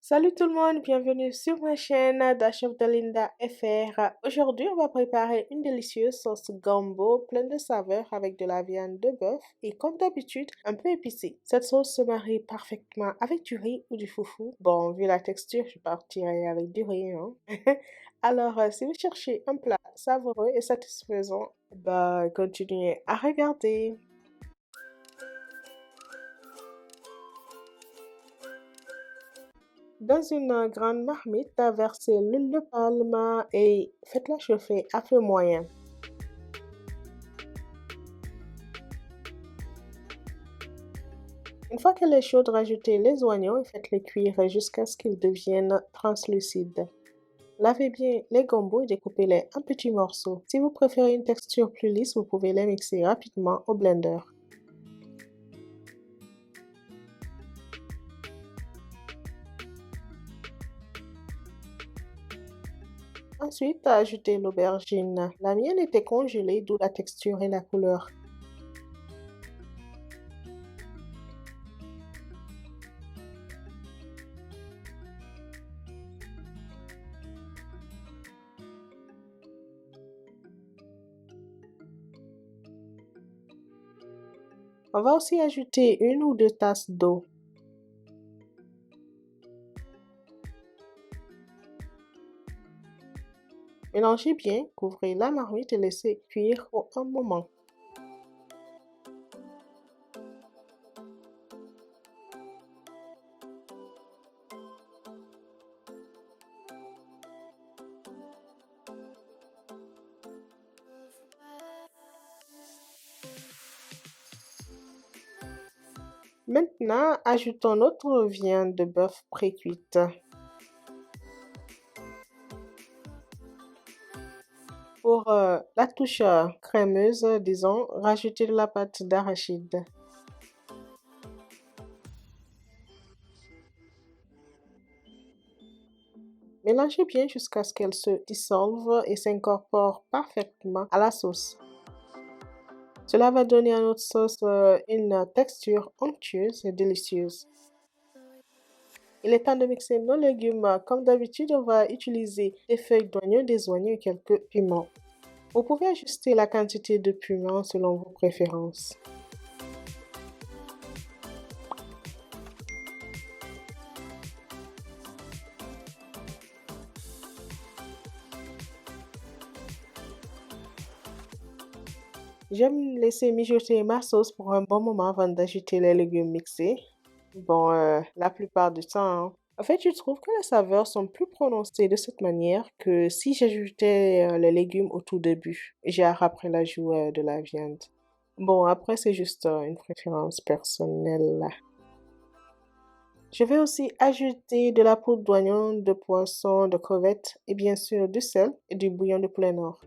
Salut tout le monde, bienvenue sur ma chaîne The Chef de Linda FR. Aujourd'hui, on va préparer une délicieuse sauce gumbo pleine de saveurs avec de la viande de bœuf et comme d'habitude, un peu épicée. Cette sauce se marie parfaitement avec du riz ou du foufou. Bon, vu la texture, je partirai avec du riz, hein. Alors, si vous cherchez un plat savoureux et satisfaisant, continuez à regarder. Dans une grande marmite, versez l'huile de palme et faites-la chauffer à feu moyen. Une fois qu'elle est chaude, rajoutez les oignons et faites-les cuire jusqu'à ce qu'ils deviennent translucides. Lavez bien les gambos et découpez-les en petits morceaux. Si vous préférez une texture plus lisse, vous pouvez les mixer rapidement au blender. Ensuite, ajoutez l'aubergine. La mienne était congelée, d'où la texture et la couleur. On va aussi ajouter 1 ou 2 tasses d'eau. Mélangez bien, couvrez la marmite et laissez cuire pour un moment. Maintenant, ajoutons notre viande de bœuf pré-cuite. Pour la touche crémeuse, disons, rajoutez de la pâte d'arachide. Mélangez bien jusqu'à ce qu'elle se dissolve et s'incorpore parfaitement à la sauce. Cela va donner à notre sauce une texture onctueuse et délicieuse. Il est temps de mixer nos légumes. Comme d'habitude, on va utiliser des feuilles d'oignon, des oignons et quelques piments. Vous pouvez ajuster la quantité de piment selon vos préférences. J'aime laisser mijoter ma sauce pour un bon moment avant d'ajouter les légumes mixés. Bon, la plupart du temps, hein. En fait, je trouve que les saveurs sont plus prononcées de cette manière que si j'ajoutais les légumes au tout début, genre après l'ajout de la viande. Bon, après, c'est juste une préférence personnelle. Je vais aussi ajouter de la poudre d'oignon, de poisson, de crevettes et bien sûr du sel et du bouillon de poulet noir.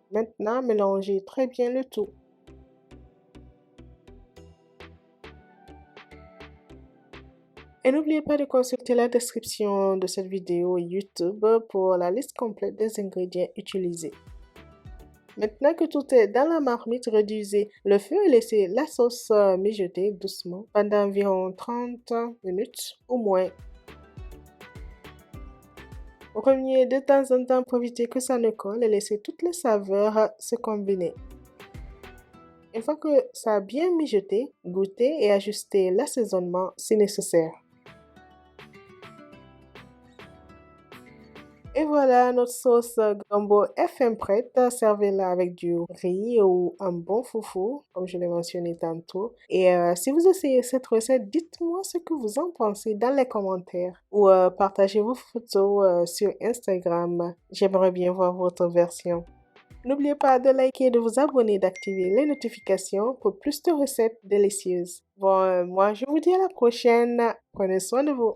Maintenant, mélangez très bien le tout. Et n'oubliez pas de consulter la description de cette vidéo YouTube pour la liste complète des ingrédients utilisés. Maintenant que tout est dans la marmite, réduisez le feu et laissez la sauce mijoter doucement pendant environ 30 minutes ou moins. Remuez de temps en temps pour éviter que ça ne colle et laissez toutes les saveurs se combiner. Une fois que ça a bien mijoté, goûtez et ajustez l'assaisonnement si nécessaire. Et voilà, notre sauce gumbo est fin prête. Servez-la avec du riz ou un bon foufou, comme je l'ai mentionné tantôt. Et si vous essayez cette recette, dites-moi ce que vous en pensez dans les commentaires ou partagez vos photos sur Instagram. J'aimerais bien voir votre version. N'oubliez pas de liker et de vous abonner et d'activer les notifications pour plus de recettes délicieuses. Bon, moi, je vous dis à la prochaine. Prenez soin de vous.